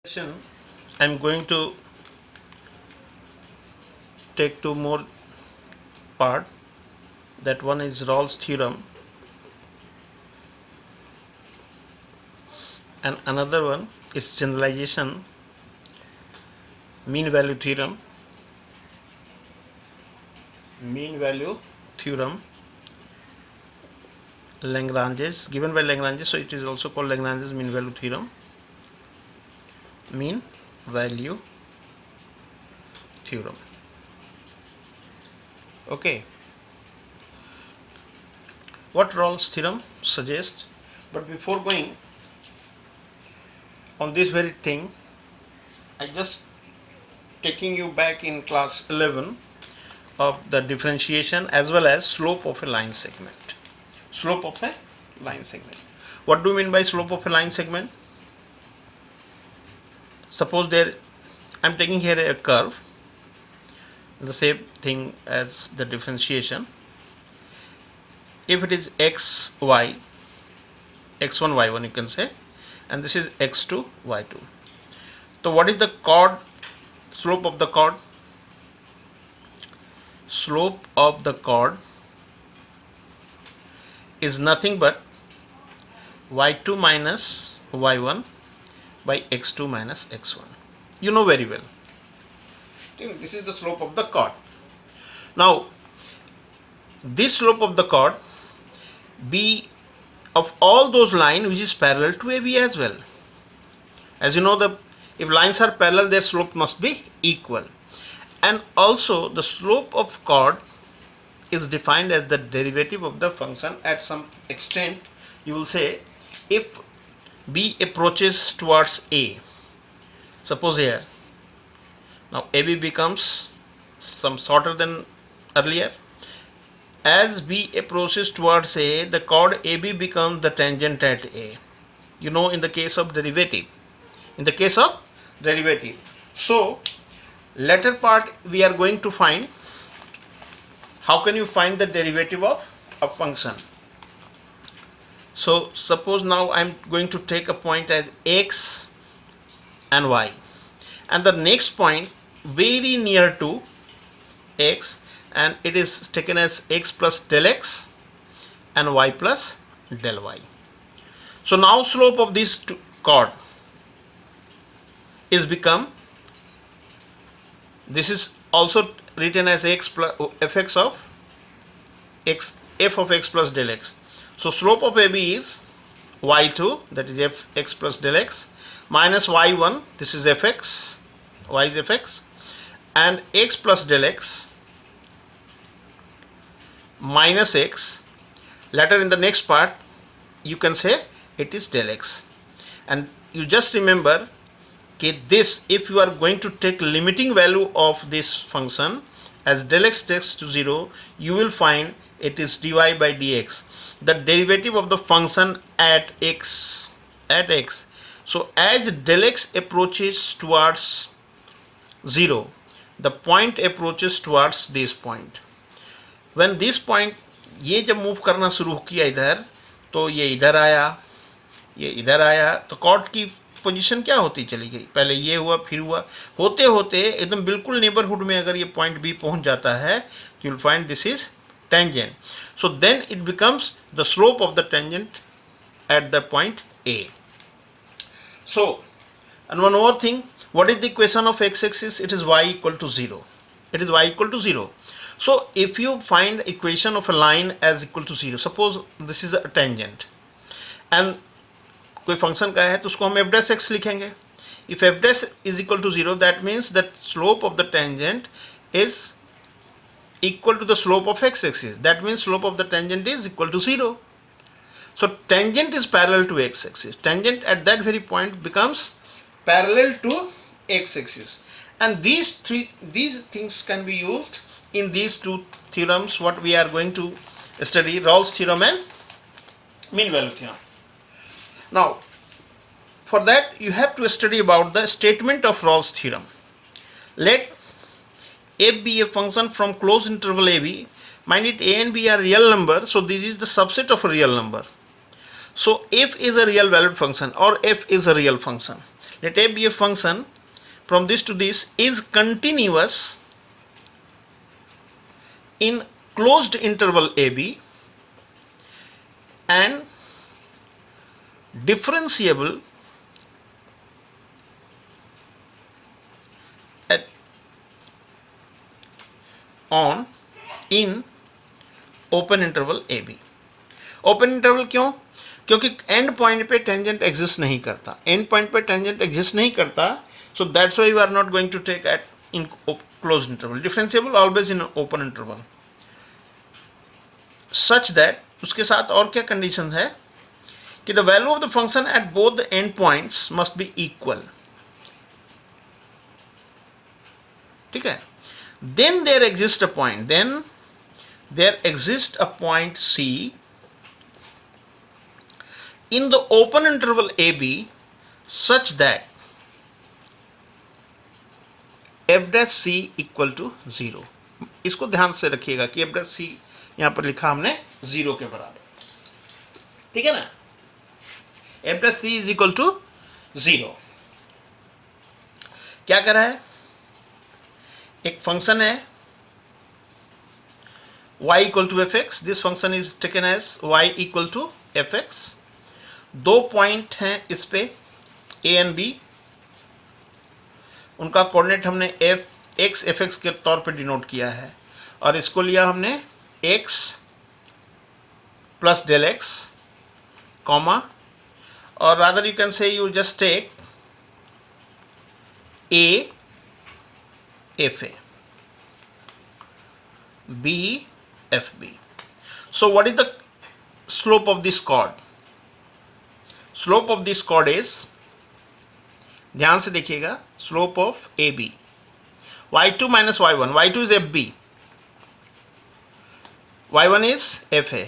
Session, I'm going to take two more part. That one is Rawls theorem, and another one is generalization mean value theorem. Mean value theorem, Lagrange's, given by Lagrange, so it is also called Lagrange's mean value theorem. Mean value theorem. Okay. What Rawls theorem suggests, but before going on this very thing, I just taking you back in class 11 of the differentiation as well as slope of a line segment. Slope of a line segment. What do you mean by slope of a line segment? Suppose there I'm taking here a curve, the same thing as the differentiation. If it is x, y, x1, y1 you can say, and this is x2, y2. So what is the chord, slope of the chord? Slope of the chord is nothing but y2 minus y1 by x2 minus x1. You know very well. This is the slope of the chord. Now, this slope of the chord be of all those lines which is parallel to AB as well. As you know, if lines are parallel, their slope must be equal. And also the slope of chord is defined as the derivative of the function at some extent. You will say if B approaches towards A, suppose here, now AB becomes some shorter than earlier. As B approaches towards A, the chord AB becomes the tangent at A. You know, in the case of derivative. In the case of derivative. So, latter part we are going to find how can you find the derivative of a function. So, suppose now I am going to take a point as x and y, and the next point very near to x, and it is taken as x plus del x and y plus del y. So now slope of this chord is become, this is also written as x plus fx of x, f of x plus del x. So slope of AB is y2, that is fx plus del x, minus y1, this is fx, y is fx, and x plus del x minus x. Later in the next part you can say it is del x. And you just remember okay, this, if you are going to take limiting value of this function as del x takes to 0, you will find it is dy by dx, the derivative of the function at x, So as del x approaches towards 0, the point approaches towards this point. When this point, ये जब move करना शुरू किया इधर, तो ये इधर आया, ये इधर आया, तो कॉर्ड की पोजीशन क्या होती चली गई, पहले ये हुआ फिर हुआ, होते होते एकदम बिल्कुल नेबरहुड में अगर ये पॉइंट बी पहुंच जाता है, you will find this is tangent. So then it becomes the slope of the tangent at the point A. So, and one more thing, what is the equation of x-axis? It is y equal to 0. It is y equal to 0. So if you find equation of a line as equal to 0, suppose this is a tangent and कोई function का है तो उसको हम f dash x लिखेंगे. If f dash is equal to 0, that means that slope of the tangent is equal to the slope of x-axis. That means slope of the tangent is equal to 0. So tangent is parallel to x-axis. Tangent at that very point becomes parallel to x-axis. And these things can be used in these two theorems what we are going to study, Rawls theorem and mean value theorem. Now for that you have to study about the statement of Rawls theorem. Let f be a function from closed interval AB. Mind it, a and b are real number, so this is the subset of a real number. So f is a real valued function or f is a real function. let a be a function from this to this is continuous in closed interval ab and differentiable at on in open interval A B. Open interval क्यों? क्योंकि end point पे tangent exist नहीं करता, end point पे tangent exist नहीं करता, so that's why we are not going to take at in closed interval. Differentiable always in open interval such that, उसके साथ और क्या कंडीशन है कि the value of the function at both the end points must be equal. ठीक है, then there exist a point, then there exists a point C in the open interval AB such that f dash C equal to 0। इसको ध्यान से रखिएगा कि f dash C यहां पर लिखा हमने 0 के बराबर, ठीक है ना। f dash C is equal to 0। क्या कर रहा है? एक फंक्शन है y equal to fx, this function is taken as y equal to fx। दो पॉइंट हैं इस पे a एंड b, उनका कोऑर्डिनेट हमने x fx के तौर पे डिनोट किया है और इसको लिया हमने x plus del x comma, और rather you can say you just take a fa b fb। so what is the slope of this chord? slope of this chord is, ध्यान से देखिएगा, slope of ab y2 minus y1, y2 is fb, y1 is fa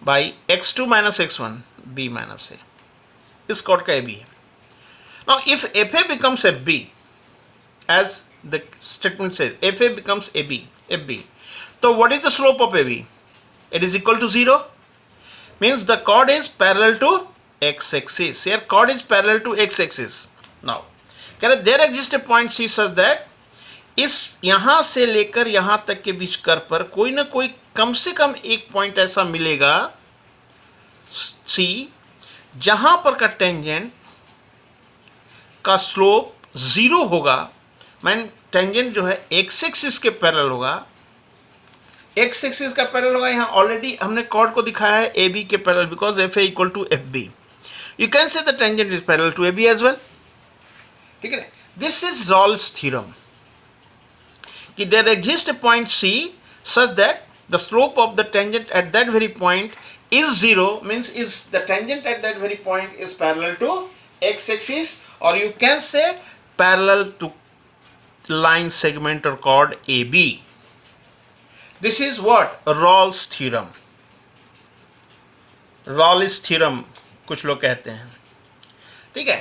by x2 minus x1 b minus a, इस chord का ab है। now if fa becomes fb, as the statement says, fa becomes fb, so what is the slope of ab? It is equal to 0, means the chord is parallel to x axis। here chord is parallel to x axis। now there exists a point C such that इस यहां से लेकर यहां तक के बीच curve पर कोई ना कोई कम से कम एक पॉइंट ऐसा मिलेगा C जहां पर का टेंजेंट का स्लोप 0 होगा, मैन टेंजेंट जो है एक्स एक्सिस के पैरेलल होगा, एक्स एक्सिस का पैरेलल होगा। यहाँ ऑलरेडी हमने कॉर्ड को दिखाया है ए बी के parallel, because F A equal to F B, you can say the tangent is parallel to A B as well. ठीक है, दिस इज रॉल्स थ्योरम कि there exist a point C such that the slope of the tangent at that very point is 0, means is the tangent at that very point is parallel to x axis, or you can say parallel to line segment or chord AB। this is what Rawls theorem, Rawls theorem कुछ लोग कहते हैं। ठीक है,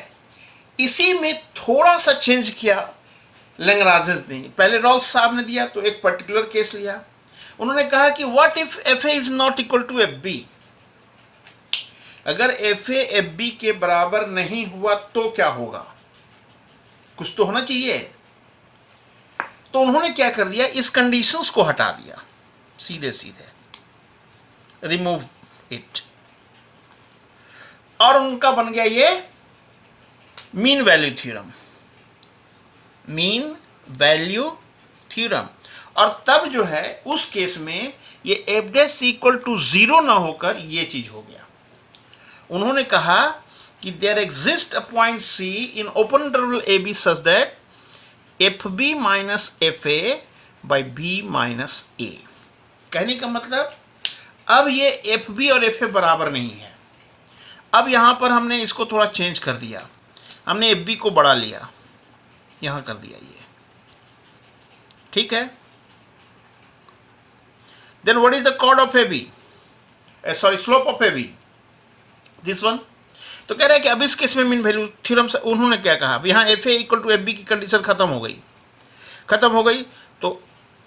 इसी में थोड़ा सा चेंज किया लैग्रांज ने। पहले रॉल्स साहब ने दिया तो एक पर्टिकुलर केस लिया, उन्होंने कहा कि what if F A is not equal to F B, अगर एफ ए एफ बी के बराबर नहीं हुआ तो क्या होगा, कुछ तो होना चाहिए। तो उन्होंने क्या कर दिया, इस कंडीशंस को हटा दिया, सीधे सीधे रिमूव इट, और उनका बन गया ये mean value theorem, mean value theorem. और तब जो है उस केस में ये एफ डैश इक्वल टू 0 ना होकर ये चीज हो गया। उन्होंने कहा कि there exist a point C in open interval A B such that F B minus F A by B minus A. कहने का मतलब अब ये एफ बी और एफ ए बराबर नहीं है। अब यहाँ पर हमने इसको थोड़ा चेंज कर दिया, हमने एफ बी को बढ़ा लिया, यहाँ कर दिया ये। ठीक है, then what is the chord of A B, sorry slope of A B, this one. तो कह रहा है कि अब इस केस में मीन वैल्यू थ्योरम से उन्होंने क्या कहा, अब यहाँ F A equal to F B की कंडीशन खत्म हो गई, तो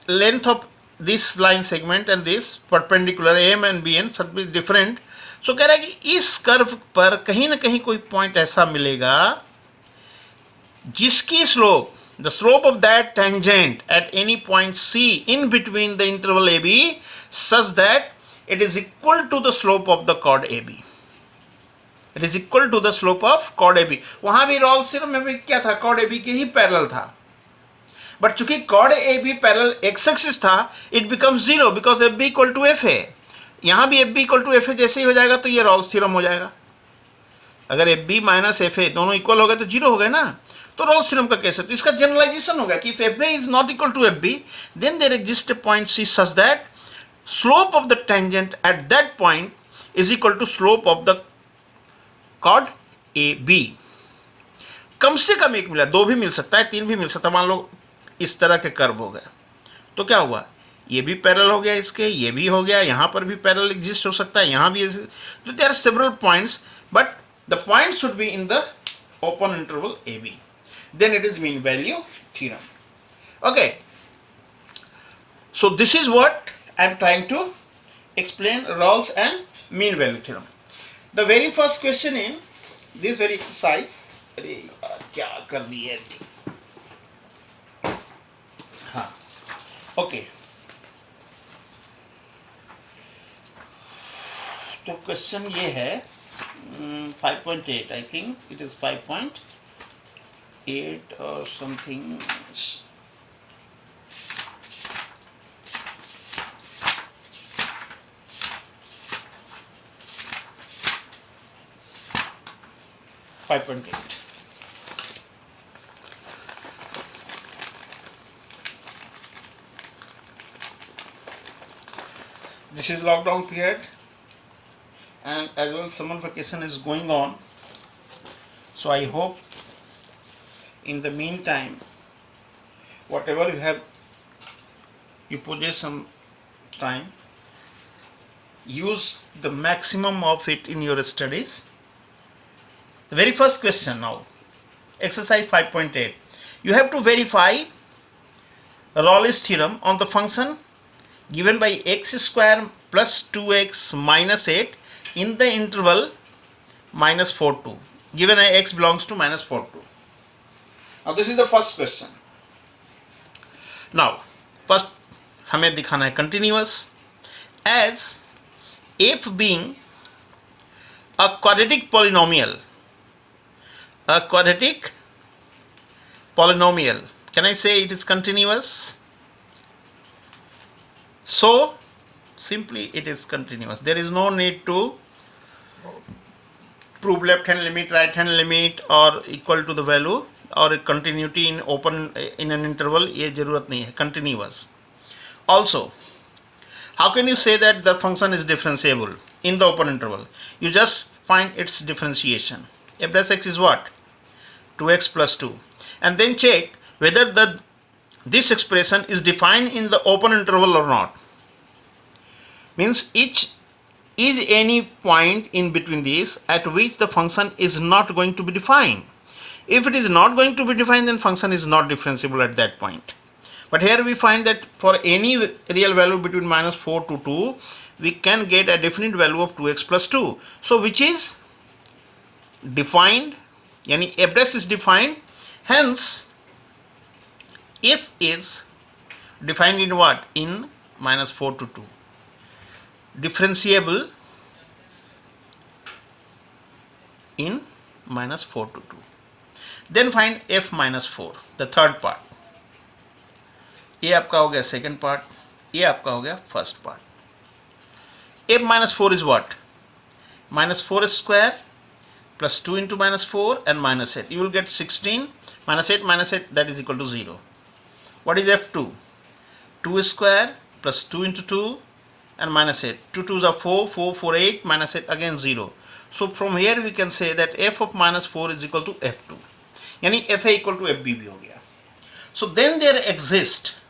length of this line segment and this perpendicular AM and BN should be different. So कह रहा है कि इस कर्व पर कहीं ना कहीं कोई पॉइंट ऐसा मिलेगा जिसकी slope, the slope of that tangent at any point C in between the interval AB such that it is equal to the slope of the chord AB. It is equal to the slope of chord AB. वहां भी Rolle's theorem में भी क्या था, chord AB के ही parallel था, but चूंकि chord AB parallel x axis था, it becomes 0 because FB equal to FA. यहां भी FB equal to FA जैसे ही हो जाएगा तो ये Rolle's theorem हो जाएगा. अगर FB माइनस FA दोनों इक्वल हो गए तो 0 हो गए ना, तो Rolle's theorem का कैसे, तो इसका जनरलाइजेशन होगा कि if FA is not equal to FB then there exists a point C such that slope of the tangent at that point is equal to slope of the chord AB. कम से कम एक मिला, दो भी मिल सकता है, तीन भी मिल सकता है. मान लो इस तरह के कर्व हो गए तो क्या हुआ, ये भी पैरेलल हो गया इसके, ये भी हो गया, यहाँ पर भी पैरेलल एग्जिस्ट हो सकता है, यहाँ भी. तो there are several points but the point should be in the open interval AB. Then it is mean value theorem. Okay, so this is what I am trying to explain, Rolle's and mean value theorem. The very first question in this very exercise, अरे यार क्या कर दी है, हाँ okay. तो question ये है 5.8, I think it is 5.8 or something. This is lockdown period and as well summer vacation is going on, so I hope in the meantime whatever you have, you possess some time, use the maximum of it in your studies. The very first question now, exercise 5.8, you have to verify Rolle's theorem on the function given by x square plus 2x minus 8 in the interval minus 4 2, given x belongs to minus 4 2. Now this is the first question. Now first हमें दिखाना है continuous, as f being a quadratic polynomial, can I say it is continuous? So simply it is continuous. There is no need to prove left hand limit, right hand limit or equal to the value or continuity in open in an interval. ये जरूरत नहीं है, continuous. Also, how can you say that the function is differentiable in the open interval? You just find its differentiation. F dash x is what? 2x plus 2, and then check whether this expression is defined in the open interval or not. Means each is any point in between these at which the function is not going to be defined. If it is not going to be defined, then function is not differentiable at that point. But here we find that for any real value between minus 4 to 2, we can get a definite value of 2x plus 2. So which is defined, yani f dash is defined, hence f is defined in what? In minus 4 to 2. Differentiable in minus 4 to 2. Then find f minus 4, the third part. ये आपका हो गया second part, ये आपका हो गया first part. f minus 4 is what? Minus 4 square plus 2 into minus 4 and minus 8. You will get 16 minus 8, that is equal to 0. What is f2? 2 square plus 2 into 2 and minus 8. 2 2s are 4, 4 4 8, minus 8 again 0. So from here we can say that f of minus 4 is equal to f2. यानी fa equal to fb भी हो गया. So then there exists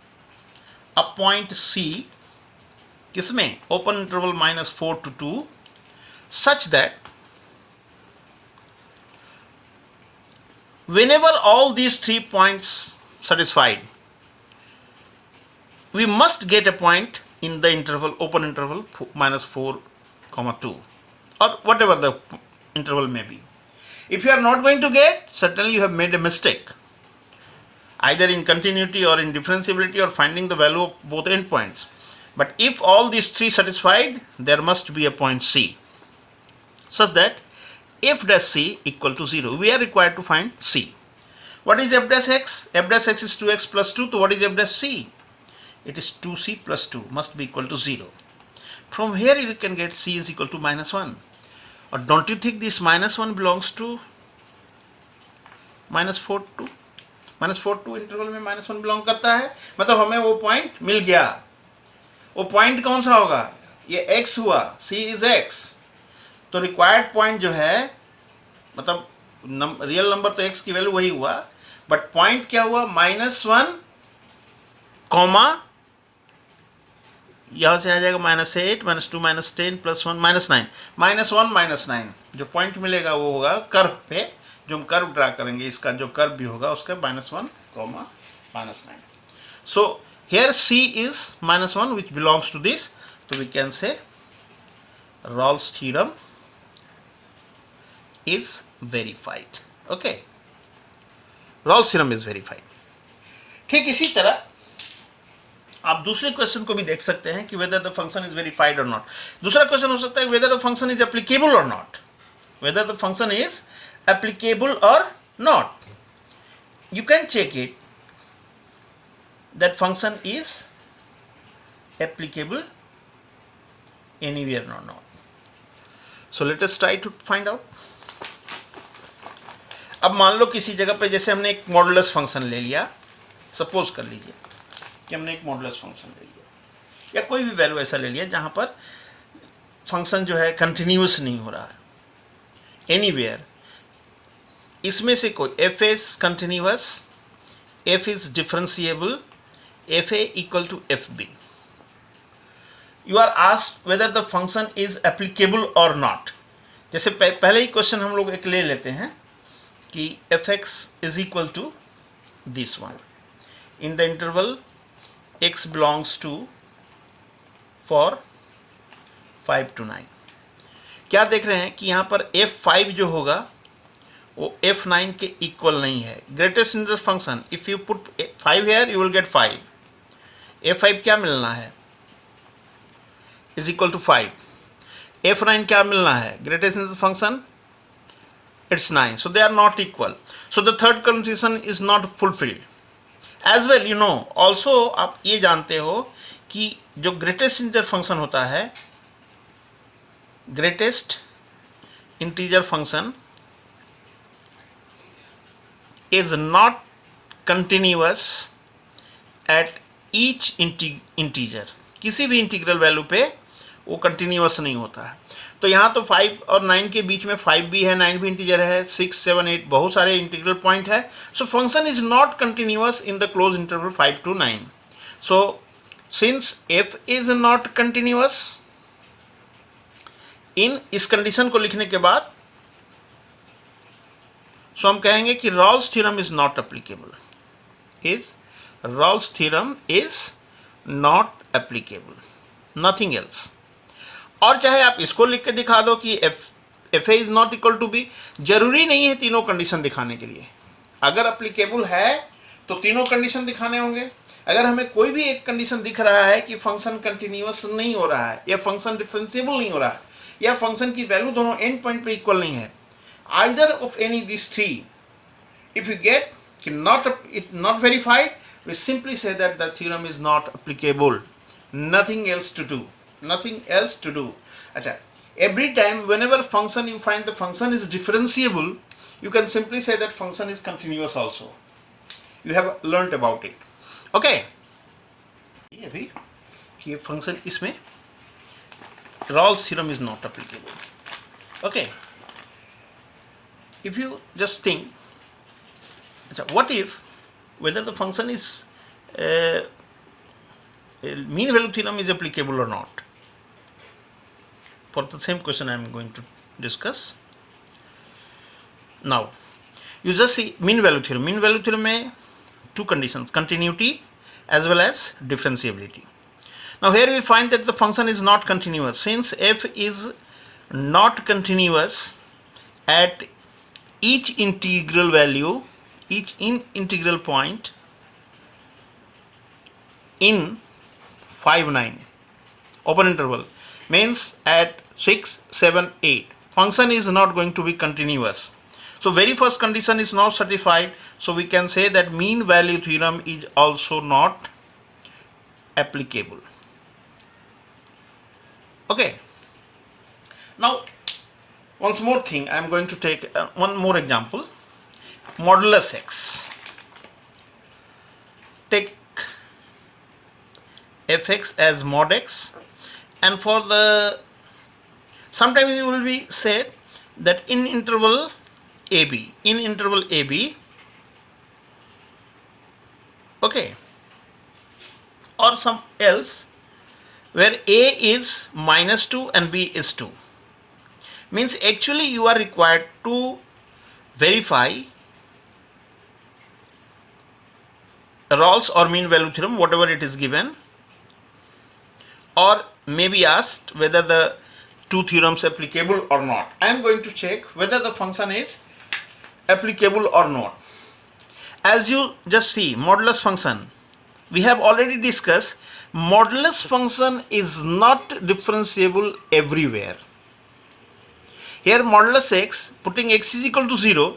a point C, किसमें? Open interval minus 4 to 2, such that whenever all these 3 points satisfied, we must get a point in the interval, open interval minus 4 comma 2, or whatever the interval may be. If you are not going to get, certainly you have made a mistake, either in continuity or in differentiability or finding the value of both endpoints. But if all these three satisfied, there must be a point C, such that f dash C equal to 0. We are required to find C. What is f dash x? F dash x is 2x plus 2. So what is f dash C? It is 2c plus 2, must be equal to 0. From here you can get C is equal to minus 1. Or don't you think this minus 1 belongs to minus 4 2? Minus 4 2 interval में minus 1 belong करता है, मतलब हमें वो point मिल गया. वो point कौन सा होगा? ये x हुआ, C इज x. तो रिक्वायर्ड पॉइंट जो है, मतलब रियल नंबर तो x की वैल्यू वही हुआ, बट पॉइंट क्या हुआ? माइनस 1 कॉमा यहाँ से आ जाएगा minus 8 minus 2 minus 10 plus 1 minus 9, minus 1 minus 9. जो पॉइंट मिलेगा वो होगा कर्व पे, जो हम कर्व ड्रा करेंगे, इसका जो कर्व भी होगा उसका minus 1 comma minus 9. So here C is minus 1 which belongs to this. तो we can say Rolle's theorem is verified. Okay, Rolle's theorem is verified. ठीक इसी तरह आप दूसरे क्वेश्चन को भी देख सकते हैं कि whether the function is verified और नॉट. दूसरा क्वेश्चन हो सकता है whether the function is applicable और not. Whether the function is applicable और not. You can check it that function is applicable anywhere और not. So let us try to find out. अब मान लो किसी जगह पे जैसे हमने एक मॉडुलस फंक्शन ले लिया, सपोज कर लीजिए कि हमने एक मॉडुलस फंक्शन ले लिया, या कोई भी वैल्यू ऐसा ले लिया जहाँ पर फंक्शन जो है कंटिन्यूस नहीं हो रहा है एनीवेयर. इसमें से कोई f is continuous, f is differentiable, f A equal to F B. You are asked whether the function is applicable और नॉट. जैसे पहले ही क्वेश्चन हम लोग एक ले लेते हैं कि f x is equal to this one in the interval x belongs to for 5 to 9. क्या देख रहे हैं कि यहाँ पर f5 जो होगा वो f9 के इक्वल नहीं है. Greatest integer function, if you put 5 here you will get 5. f5 क्या मिलना है? Is equal to 5. f9 क्या मिलना है? Greatest integer function it's 9. So they are not equal. So the third condition is not fulfilled. As well you know also, आप ये जानते हो कि जो ग्रेटेस्ट इंटीजर फंक्शन होता है, greatest integer function is not continuous at each integer. किसी भी इंटीग्रल वैल्यू पे वो कंटिन्यूअस नहीं होता है. तो यहाँ तो 5 और 9 के बीच में 5 भी है, 9 भी इंटीजर है, 6 7 8 बहुत सारे इंटीग्रल पॉइंट है. So function is not continuous in the close interval 5 to 9. So since f is not continuous, in इस कंडीशन को लिखने के बाद सो हम कहेंगे कि Rolle's theorem is not applicable. Rolle's theorem is not applicable, nothing else. और चाहे आप इसको लिख के दिखा दो कि f A is not equal to b, जरूरी नहीं है तीनों कंडीशन दिखाने के लिए. अगर अप्लीकेबल है तो तीनों कंडीशन दिखाने होंगे. अगर हमें कोई भी एक कंडीशन दिख रहा है कि फंक्शन कंटिन्यूअस नहीं हो रहा है, या फंक्शन डिफरेंशिएबल नहीं हो रहा है, या फंक्शन की वैल्यू दोनों एंड पॉइंट पे इक्वल नहीं है, either of any this three, if you get कि not verified, we simply say that the theorem is not applicable. Nothing else to do. Nothing else to do. अच्छा, every time whenever function you find the function is differentiable, you can simply say that function is continuous also. You have learnt about it. Okay. अभी ये function इसमें Rolle's theorem is not applicable. Okay. If you just think, what if whether the function is mean value theorem is applicable or not? For the same question I am going to discuss now. You just see mean value theorem. Mean value theorem में two conditions, continuity as well as differentiability. Now here we find that the function is not continuous. Since f is not continuous at each integral value, each integral point in 5, 9 open interval, means at 6, 7, 8 function is not going to be continuous. So very first condition is not satisfied, so we can say that mean value theorem is also not applicable. Okay, now once more thing, I am going to take one more example. Modulus x. Take fx as mod x, and for the sometimes it will be said that in interval AB, okay, or some else where a is -2 and b is 2, means actually you are required to verify Rawls or mean value theorem, whatever it is given, or may be asked whether the two theorems applicable or not. I am going to check whether the function is applicable or not. As you just see, modulus function, we have already discussed, modulus function is not differentiable everywhere. Here modulus x, putting x is equal to 0,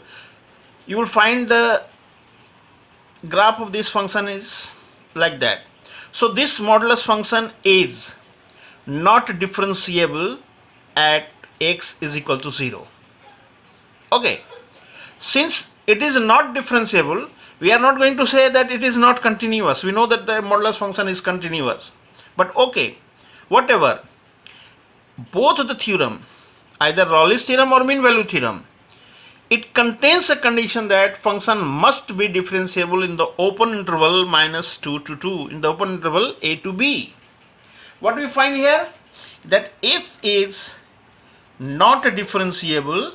you will find the graph of this function is like that. So this modulus function is not differentiable at x is equal to 0. Okay, since it is not differentiable, we are not going to say that it is not continuous. We know that the modulus function is continuous. But okay, whatever, both the theorem, either Rawls theorem or mean value theorem, it contains a condition that function must be differentiable in the open interval -2 to 2, in the open interval a to b. What do we find here? That f is not differentiable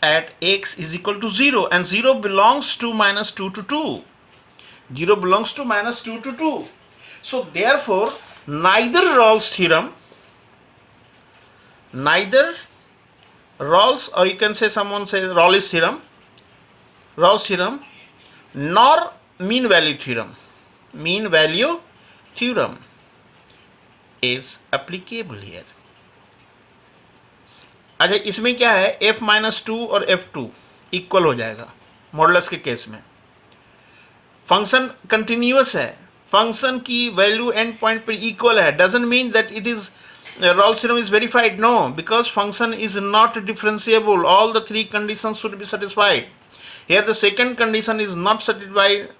at x is equal to 0, and 0 belongs to -2 to 2. 0 belongs to -2 to 2. So therefore, neither Rawls theorem, neither Rawls, or you can say someone say Rawls theorem, nor mean value theorem is applicable here. अच्छा, इसमें क्या है, f-2 और f2 equal हो जाएगा modulus के case में. Function continuous है, फंक्शन की वैल्यू एंड पॉइंट पर इक्वल है, doesn't mean that it is Rawls theorem is verified. No, because function is not differentiable. All the three conditions should be satisfied. Here the second condition is not satisfied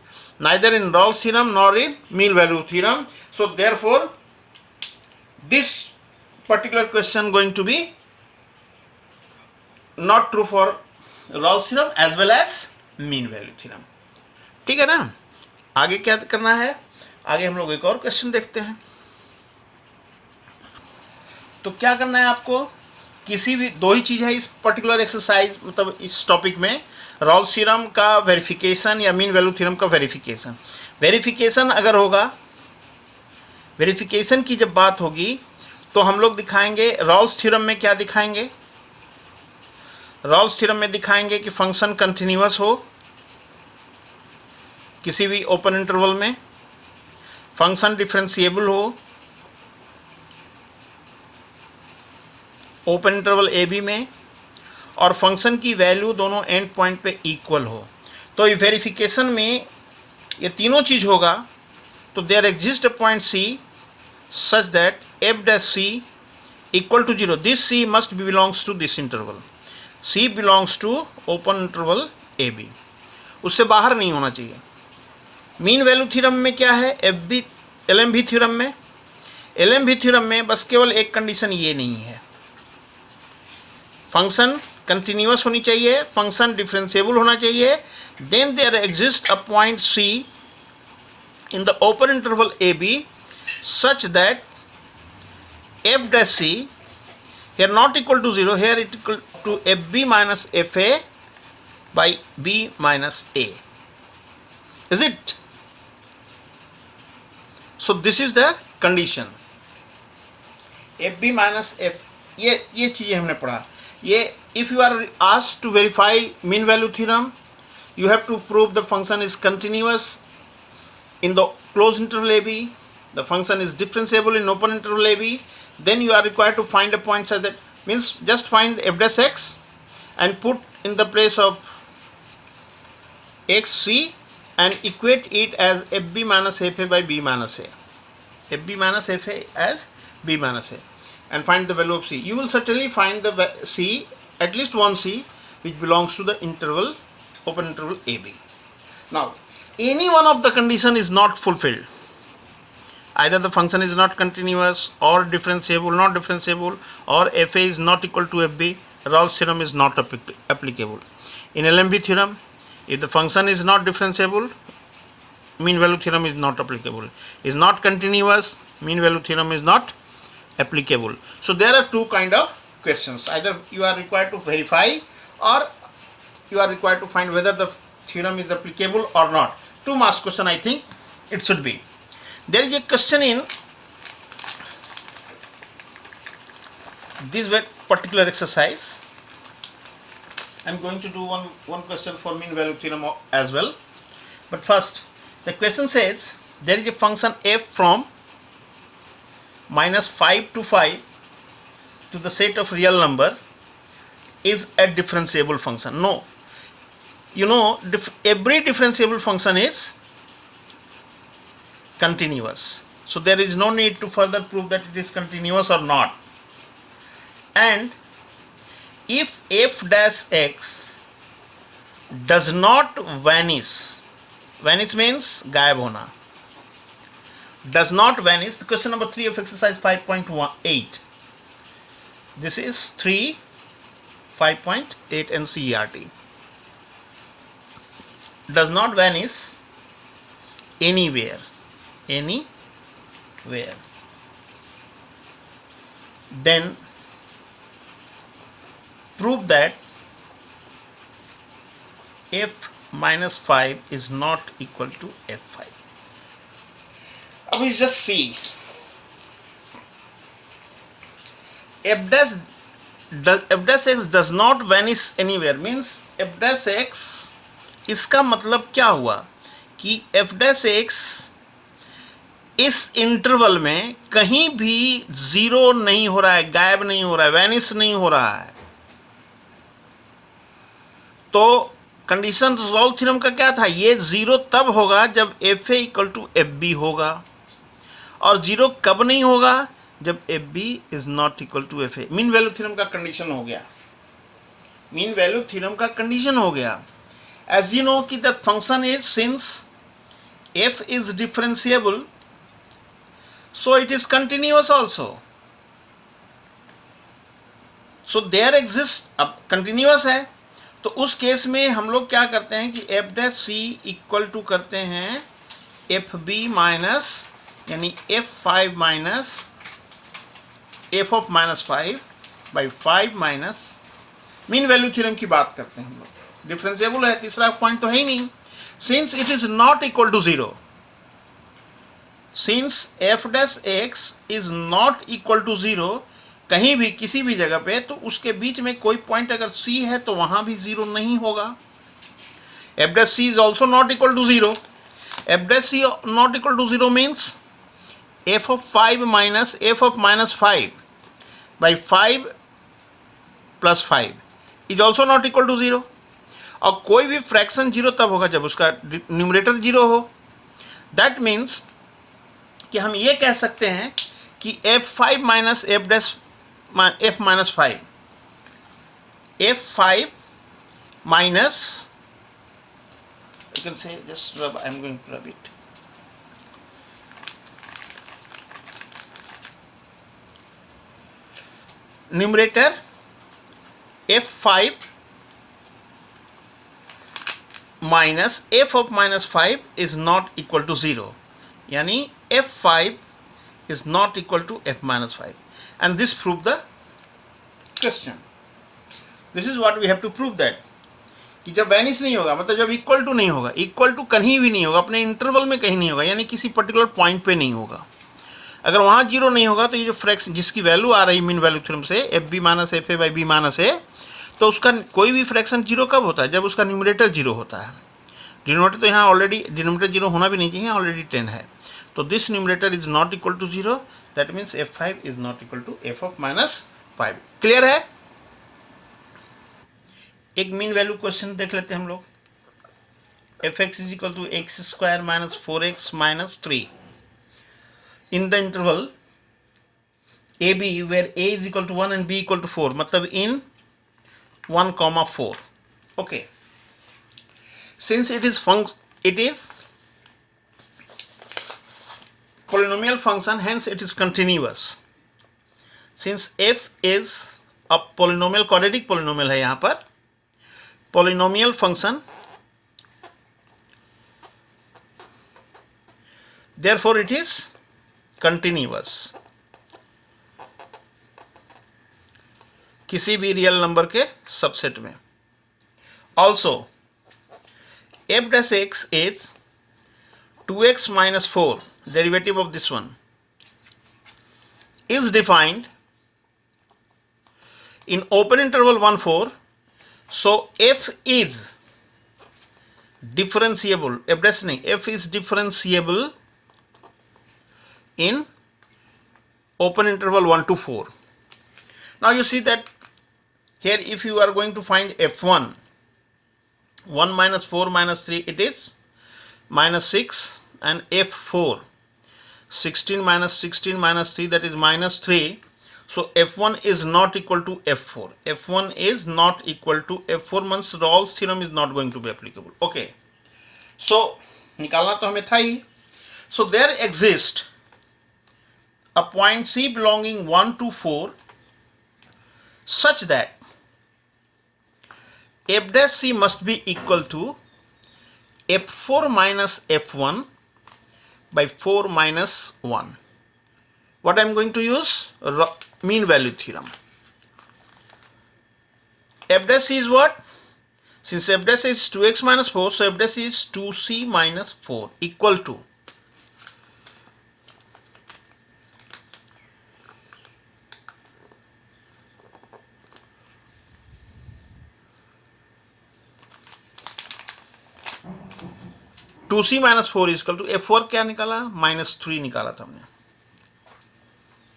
neither in Rawls theorem nor in mean value theorem. So therefore this particular question going to be not true for Rawls theorem as well as mean value theorem. ठीक है ना. आगे क्या करना है, आगे हम लोग एक और क्वेश्चन देखते हैं. तो क्या करना है आपको, किसी भी दो ही चीज़ है इस पर्टिकुलर एक्सरसाइज, मतलब इस टॉपिक में, रॉल्स थ्योरम का वेरिफिकेशन या मीन वैल्यू थ्योरम का वेरिफिकेशन. वेरिफिकेशन अगर होगा, वेरिफिकेशन की जब बात होगी तो हम लोग दिखाएंगे रॉल्स थ्योरम में. क्या दिखाएंगे, रॉल्स थ्योरम में दिखाएंगे कि फंक्शन कंटिन्यूअस हो किसी भी ओपन इंटरवल में, फंक्शन डिफरेंशिएबल हो ओपन इंटरवल ए बी में, और फंक्शन की वैल्यू दोनों एंड पॉइंट पे इक्वल हो. तो ये वेरिफिकेशन में ये तीनों चीज़ होगा. तो there exist a point C such that f dash c equal to 0. This c must be belongs to this interval. C belongs to open interval A b, उससे बाहर नहीं होना चाहिए. मीन वैल्यू थ्योरम में क्या है, एलएमवी थ्योरम में बस केवल एक कंडीशन ये नहीं है, फंक्शन कंटिन्यूअस होनी चाहिए, फंक्शन डिफरेंशिएबल होना चाहिए. Then there exist a point C in the open interval A B such that f dash c here not equal to 0, here it equal to fb minus fa by b minus a. Is it? So this is the condition. FB minus F, ये चीज़ें हमने पढ़ा. ये if you are asked to verify mean value theorem, you have to prove the function is continuous in the closed interval AB, the function is differentiable in open interval AB, then you are required to find a point such that, means just find f dash x and put in the place of xc and equate it as fb minus fa by b minus a, fb minus fa as b minus a, and find the value of c. You will certainly find the c, at least one c, which belongs to the interval, open interval AB. Now, any one of the condition is not fulfilled. Either the function is not continuous or differentiable, not differentiable, or fa is not equal to fb, Rawls theorem is not applicable. In LMB theorem, if the function is not differentiable, mean value theorem is not applicable. Is not continuous, mean value theorem is not applicable. So there are two kind of questions. Either you are required to verify or you are required to find whether the theorem is applicable or not. 2 marks question, I think it should be. There is a question in this particular exercise. I am going to do one question for mean value theorem as well. But first, the question says there is a function f from minus 5 to 5 to the set of real number is a differentiable function. No, you know, every differentiable function is continuous. So there is no need to further prove that it is continuous or not. And if f dash x does not vanish, vanish means गायब होना, does not vanish, the question number 3 of exercise 5.8, this is 3 5.8 NCERT, does not vanish anywhere, then prove that f minus 5 is not equal to f5. I will just see f dash x does not vanish anywhere, means f dash x, इसका मतलब क्या हुआ कि f dash x इस interval में कहीं भी zero नहीं हो रहा है, गायब नहीं हो रहा है, वैनिश नहीं हो रहा है. तो कंडीशन रॉल्स थ्योरम का क्या था, ये जीरो तब होगा जब f A equal to F b होगा, और जीरो कब नहीं होगा, जब f b is not equal to f a. Mean value theorem का कंडीशन हो गया, मीन वैल्यू थ्योरम का कंडीशन हो गया. एज यू नो कि the function is, since f is differentiable, so it is continuous also. So there exist, अब कंटिन्यूअस है तो उस केस में हम लोग क्या करते हैं कि f dash c equal to करते हैं एफ बी माइनस, यानी f five minus f of minus 5 by 5 minus, mean value theorem की बात करते हैं हम लोग. डिफरेंशिएबल है, तीसरा पॉइंट तो है ही नहीं. Since it is not equal to zero, since f dash x is not equal to zero, कहीं भी किसी भी जगह पे, तो उसके बीच में कोई पॉइंट अगर c है तो वहां भी जीरो नहीं होगा. F dash c is also not equal to zero. F dash c not equal to zero means f of 5 minus f of minus 5 by 5 plus 5 is also not equal to zero. और कोई भी fraction zero तब होगा जब उसका numerator zero हो. That means कि हम ये कह सकते हैं कि f5 minus f dash f minus 5, f5 minus, you can say just rub, I am going to rub it. Numerator f5 minus f of minus 5 is not equal to 0, यानी f5 is not equal to f minus 5, and this proves the question. This is what we have to prove, that कि जब vanish नहीं होगा, मतलब जब equal to नहीं होगा, equal to कहीं भी नहीं होगा, अपने इंटरवल में कहीं नहीं होगा, यानी किसी पर्टिकुलर पॉइंट पे नहीं होगा। अगर वहाँ जीरो नहीं होगा तो ये जो फ्रैक्शन जिसकी वैल्यू आ रही मीन वैल्यू थ्योरम से F B minus F A by B minus A, तो उसका कोई भी फ्रैक्शन जीरो कब होता है? जब उसका न्यूमरेटर जीरो होता है। डिनोमिनेटर तो यहाँ ऑलरेडी, डिनोमिनेटर जीरो होना भी नहीं चाहिए, ऑलरेडी 10 है, तो this numerator is not equal to zero, that means f5 is not equal to f of -5। Clear है? एक मीन वैल्यू क्वेश्चन देख लेते हैं हम लोग। fx is equal to x square minus 4x minus 3 in the interval ab where a is equal to 1 and b equal to 4, मतलब in 1, 4. okay, since it is polynomial function, hence it is continuous. Since f is a polynomial, quadratic polynomial है यहाँ पर, polynomial function, therefore it is continuous किसी भी real number के subset में। Also F dash x is 2x minus 4, derivative of this one, is defined in open interval 1, 4. So f is differentiable, f dash नहीं, f is differentiable in open interval 1 to 4. Now you see that here if you are going to find f1, 1 minus 4 minus 3, it is minus 6, and f4, 16 minus 16 minus 3, that is minus 3. So f1 is not equal to f4. f1 is not equal to f4 means Rawls theorem is not going to be applicable. Okay, so निकालना तो हमें था ही. So there exists a point C belonging 1 to 4 such that f dash c must be equal to f4 minus f1 by 4 minus 1. What I am going to use? Mean value theorem. F dash c is what? Since f dash is 2x minus 4, so f dash is 2c minus 4 equal to 2c minus 4 is equal to f4 क्या निकाला? -3 निकाला था हमने.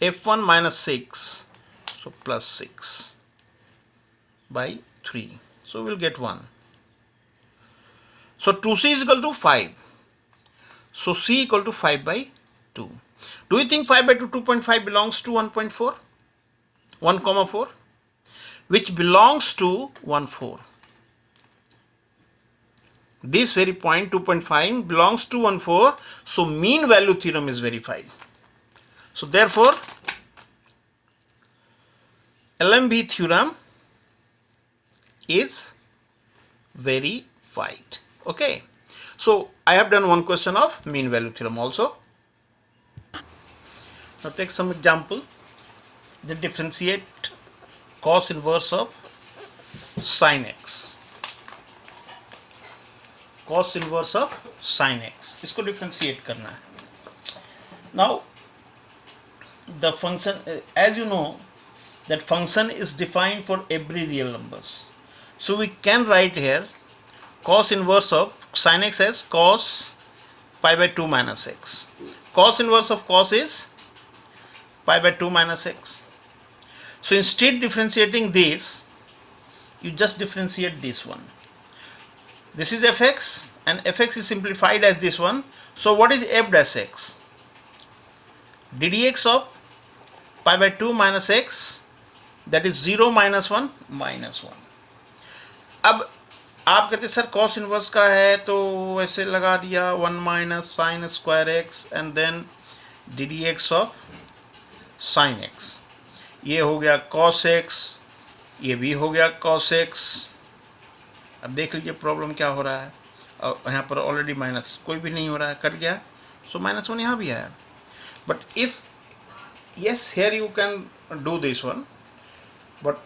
f1 minus 6, so plus 6 by 3, so we'll get 1. So 2c is equal to 5, so c equal to 5 by 2. Do you think 5 by 2, 2.5 belongs to 1.4, 1, 4, which belongs to 1, 4. This very point 2.5 belongs to 1, 4, so mean value theorem is verified. So therefore LMB theorem is verified. Okay, so I have done one question of mean value theorem also. Now take some example. Then differentiate cos inverse of sin x. Cos inverse of sin x, इसको differentiate करना है. Now the function, as you know, that function is defined for every real numbers, so we can write here cos inverse of sin x as cos pi by 2 minus x. Cos inverse of cos is pi by 2 minus x. So instead differentiating this, you just differentiate this one. This is fx, and fx is simplified as this one. So what is f dash x? ddx of pi by 2 minus x, that is 0 minus 1 minus 1. अब आप कहते sir cos inverse का है तो ऐसे लगा दिया 1 minus sin square x and then ddx of sin x. ये हो गया cos x, ये भी हो गया cos x. अब देख लीजिए प्रॉब्लम क्या हो रहा है. और यहाँ पर ऑलरेडी माइनस कोई भी नहीं हो रहा है, कट गया, सो -1 यहाँ भी है. But if yes, here you can do this one, but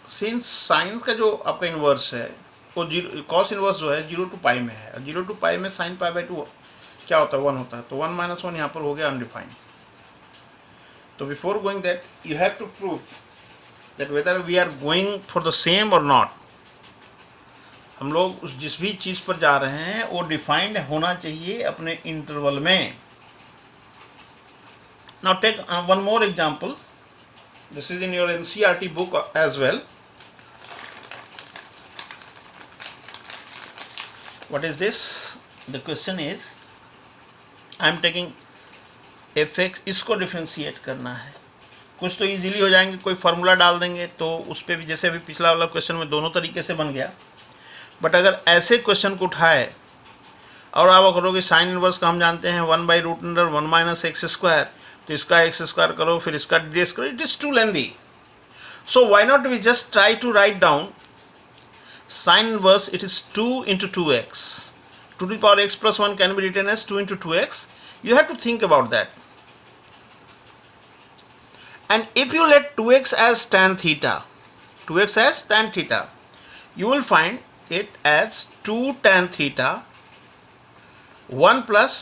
since sign का जो आपका इन्वर्स है वो जीरो, कॉस इन्वर्स जो है 0 to पाई में है, 0 to पाई में साइन पाई बाई 2 क्या होता है 1 होता है, तो 1 - 1 यहाँ पर हो गया अनडिफाइंड। तो before going that you have to prove that whether we are going for the same और नॉट। हम लोग उस जिस भी चीज़ पर जा रहे हैं वो डिफाइंड होना चाहिए अपने इंटरवल में। Now take one more example, this is in your NCERT book as well. What is this? The question is I am taking fx, इसको डिफ्रेंशिएट करना है। कुछ तो इजीली हो जाएंगे, कोई फार्मूला डाल देंगे तो उस पर भी, जैसे अभी पिछला वाला क्वेश्चन में दोनों तरीके से बन गया। बट अगर ऐसे क्वेश्चन को उठाए और आप करोगे साइन इनवर्स का हम जानते हैं 1/√1 - x², तो इसका x² करो फिर इसका dx करो, it is too lengthy. So why not we just try to write down sin inverse, it is 2 into 2x. 2 to the power x plus 1 can be written as 2 into 2x. You have to think about that. And if you let 2x as tan theta, 2x as tan theta, you will find it as 2 tan theta 1 plus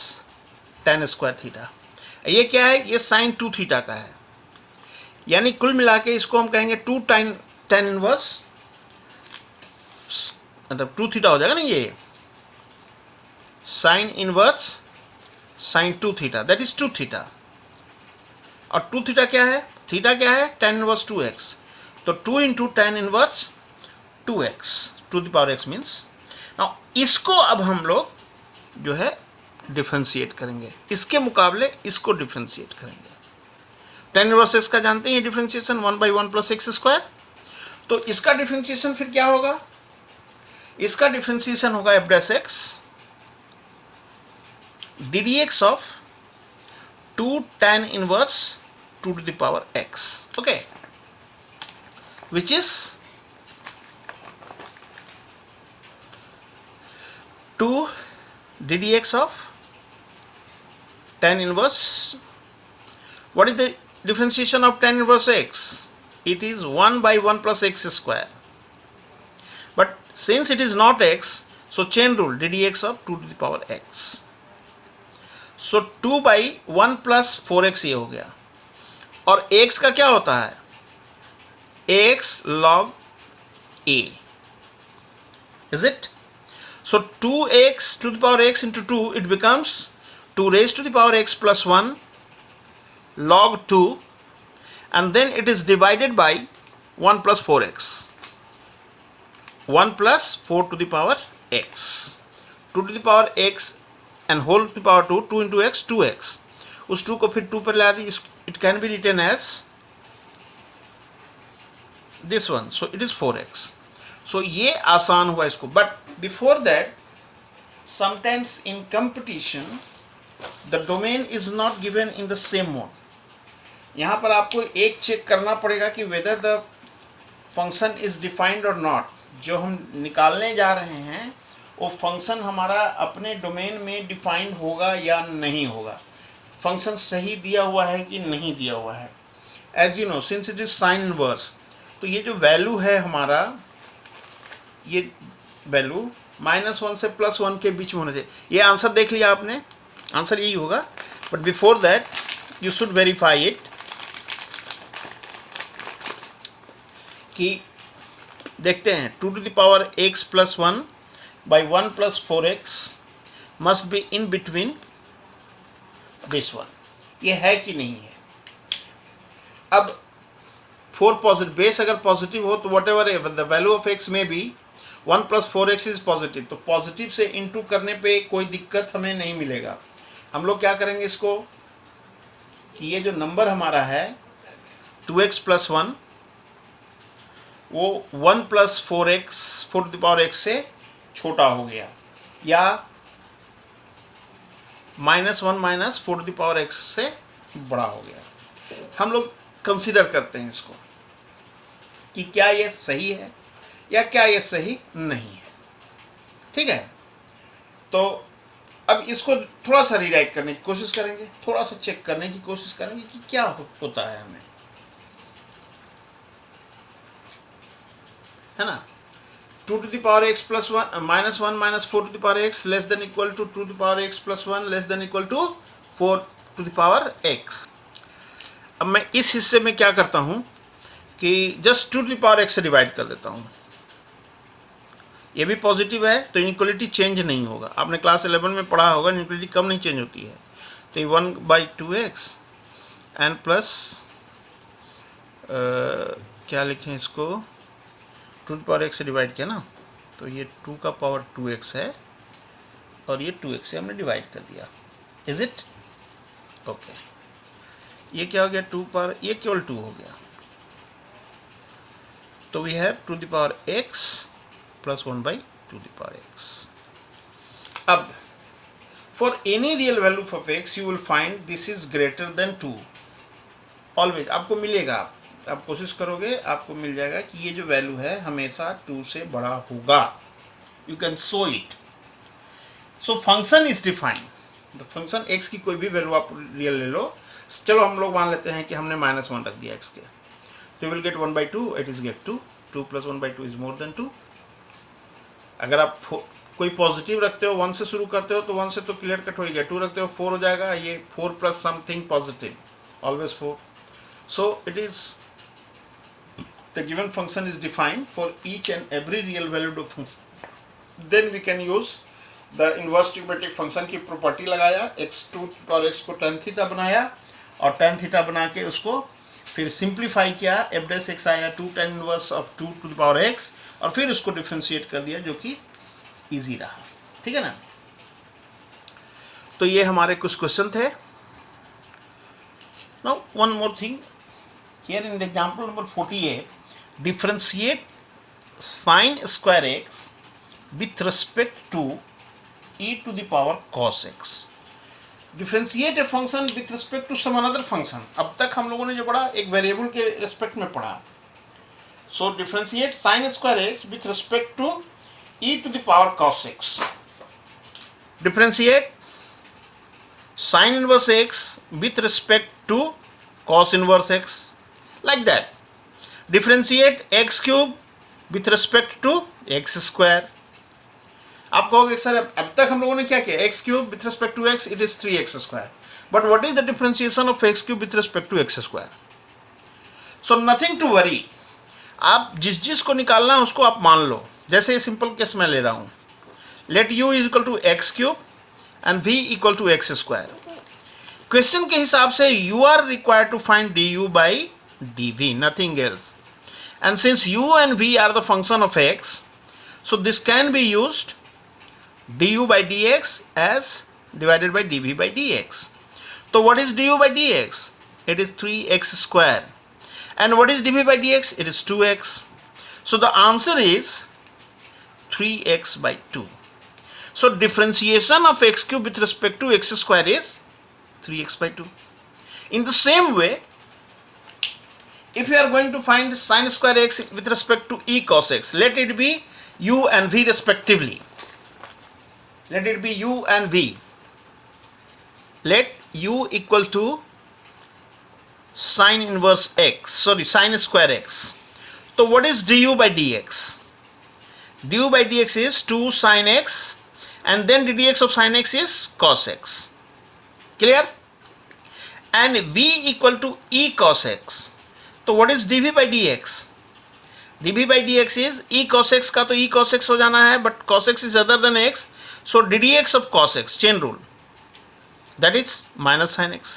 tan square theta. ये क्या है? ये sin 2 theta का है, यानी कुल मिला के इसको हम कहेंगे 2 tan inverse, मतलब 2 थीटा हो जाएगा ना, ये sine inverse sine 2 theta, that is 2 theta. और 2 थीटा क्या है? थीटा क्या है? tan इनवर्स 2x, तो 2 into tan inverse 2x to the power x means. Now इसको अब हम लोग जो है डिफ्रेंशिएट करेंगे, इसके मुकाबले इसको डिफ्रेंशिएट करेंगे। tan इनवर्स x का जानते हैं ये डिफ्रेंशिएशन 1/1 प्लस x², तो इसका डिफ्रेंशिएशन फिर क्या होगा? इसका डिफ्रेंशिएशन होगा f' ddx of 2 tan inverse 2 to the power x, okay, which is 2 ddx of tan inverse. What is the differentiation of tan inverse x? It is 1/1 plus x². But since it is not x, so chain rule ddx of 2 to the power x. So 2/1 plus 4x ये हो गया, और x का क्या होता है? x log a, is it? So 2x to the power x into 2, it becomes 2 raised to the power x plus 1 log 2, and then it is divided by 1 plus 4x. 1 plus 4 to the power x, 2 to the power x and whole to the power 2, 2 into x 2x, उस 2 को फिर 2 पर ला दी, it can be written as this one, so it is 4x. So ये आसान हुआ इसको, but before that sometimes in competition the domain is not given in the same mode. यहाँ पर आपको एक चेक करना पड़ेगा कि whether the function is defined or not. जो हम निकालने जा रहे हैं वो फंक्शन हमारा अपने डोमेन में डिफाइंड होगा या नहीं होगा, फंक्शन सही दिया हुआ है कि नहीं दिया हुआ है। As you know, since it is sine inverse, तो ये जो वैल्यू है हमारा, ये वैल्यू -1 से +1 के बीच में होना चाहिए। ये आंसर देख लिया आपने, आंसर यही होगा, but before that you should verify it कि देखते हैं 2 to the power x plus 1 by 1 plus 4x must be in between this one, ये है कि नहीं है। अब 4 पॉजिटिव, बेस अगर पॉजिटिव हो तो whatever the value of x में be 1 plus 4x is positive, तो पॉजिटिव से इंटू करने पे कोई दिक्कत हमें नहीं मिलेगा। हम लोग क्या करेंगे इसको कि ये जो नंबर हमारा है 2x plus 1 वो 1 plus 4x 4 to the power x से छोटा हो गया, या -1 minus 4 to the power x से बड़ा हो गया। हम लोग कंसीडर करते हैं इसको कि क्या ये सही है या क्या ये सही नहीं है, ठीक है। तो अब इसको थोड़ा सा रीराइट करने की कोशिश करेंगे, थोड़ा सा चेक करने की कोशिश करेंगे कि क्या होता है हमें। है ना, 2 to the power x plus 1 minus 1 minus 4 to the power x less than equal to 2 to the power x plus 1 less than equal to 4 to the power x। अब मैं इस हिस्से में क्या करता हूँ कि just 2 to the power x से डिवाइड कर देता हूँ। ये भी पॉजिटिव है तो इनइक्वलिटी चेंज नहीं होगा। आपने क्लास 11 में पढ़ा होगा इनइक्वलिटी कम नहीं चेंज होती है। तो ये 1/2x एंड प्लस क्या लिखें इसको, 2 to the power x से डिवाइड किया ना, तो ये 2 का पावर 2x है और ये 2x से हमने डिवाइड कर दिया। Is it okay? ये क्या हो गया, 2 पर ये केवल 2 हो गया। तो we have 2 to the power x plus 1/2 to the power x। अब for any real value of x you will find this is greater than 2 always। आपको मिलेगा, आप कोशिश करोगे आपको मिल जाएगा कि ये जो वैल्यू है हमेशा 2 से बड़ा होगा। You can show it. So function is defined, the function x की कोई भी वैल्यू आप रियल ले लो। चलो हम लोग मान लेते हैं कि हमने -1 रख दिया x के, तो you will get 1/2, it is get 2, 2 + 1/2 is more than 2। अगर आप कोई पॉजिटिव रखते हो 1 से शुरू करते हो तो 1 से तो क्लियर कट हो गया, 2 रखते हो 4 हो जाएगा, ये 4 + something positive, always 4। So it is the given function is defined for each and every real valued function। then we can use the inverse trigonometric function की प्रॉपर्टी लगाया, x2 और x को tan थीटा बनाया और tan theta बना के उसको फिर सिंप्लीफाई किया, f' आया 2 tan inverse of 2 to the power x और फिर उसको डिफ्रेंशिएट कर दिया जो कि इजी रहा। ठीक है ना? तो ये हमारे कुछ क्वेश्चन थे। Now one more thing here in example number 48, differentiate sin square x with respect to e to the power cos x। differentiate a function with respect to some another function। अब तक हम लोगों ने जो पढ़ा एक variable के respect में पढ़ा। so differentiate sin square x with respect to e to the power cos x। differentiate sin inverse x with respect to cos inverse x, like that। Differentiate x cube with respect to x square. आप कहोगे sir अब तक हम लोगों ने क्या किया, x cube with respect to x, it is 3x square, but what is the differentiation of x cube with respect to x square? So nothing to worry, आप जिस को निकालना है उसको आप मान लो। जैसे ये सिंपल केस मैं ले रहा हूँ, let u is equal to x cube and v equal to x square. Question के हिसाब से you are required to find du by dv, nothing else। And since u and v are the function of x, so this can be used du by dx as divided by dv by dx। So what is du by dx? It is 3x square। And what is dv by dx? It is 2x। So the answer is 3x by 2। So differentiation of x cube with respect to x square is 3x by 2। In the same way, if you are going to find sin square x with respect to e cos x, let it be u and v respectively। Let it be u and v। Let u equal to sin inverse x, sorry, sin square x। So what is du by dx? Du by dx is 2 sin x and then dx of sin x is cos x। Clear? And v equal to e cos x। तो what is dv by dx? dv by dx is e cos x का तो e cos x हो जाना है, but cos x is other than x, so ddx of cos x, chain rule, that is minus sin x।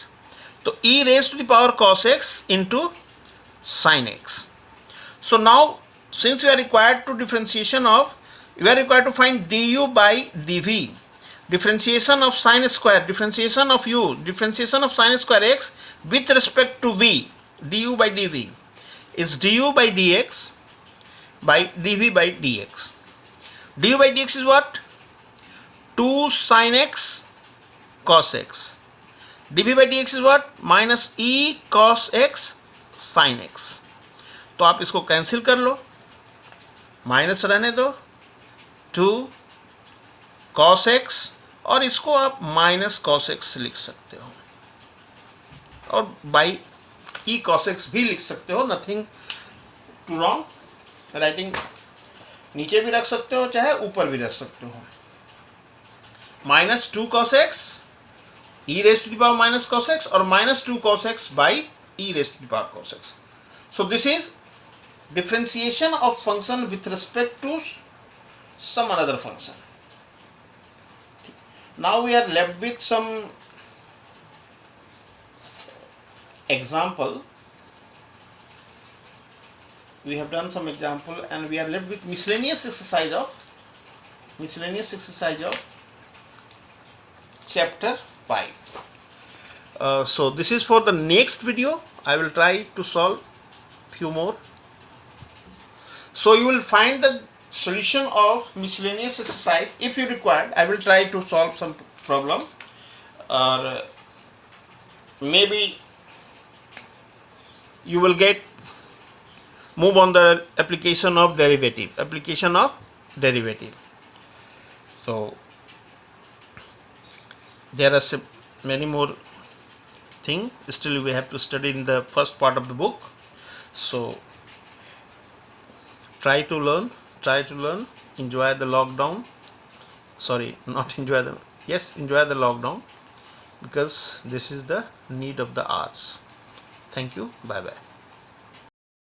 तो e raised to the power cos x into sin x। So now since we are required to we are required to find du by dv, differentiation of sin square, differentiation of u, differentiation of sin square x with respect to v, du by dv is du by dx by dv by dx। du by dx is what? 2 sin x cos x। dv by dx is what? minus e cos x sin x। तो आप इसको cancel कर लो, minus रहने दो, 2 cos x और इसको आप minus cos x लिख सकते हो और बाई e cos x भी लिख सकते हो, नथिंग टू रॉन्ग राइटिंग नीचे भी रख सकते हो चाहे ऊपर भी रख सकते हो। -2 cos x e raised to the power minus cos x or -2 cos x by e raised to the power cos x. So this is differentiation of function with respect to some another function. Now we are left with some example. We have done some example and we are left with miscellaneous exercise of chapter 5. So this is for the next video. I will try to solve few more. So you will find the solution of miscellaneous exercise. If you require, I will try to solve some problem, or maybe you will get move on the application of derivative. So there are many more things still we have to study in the first part of the book. So try to learn, enjoy the lockdown. Enjoy the lockdown, because this is the need of the hours. Thank you. Bye bye.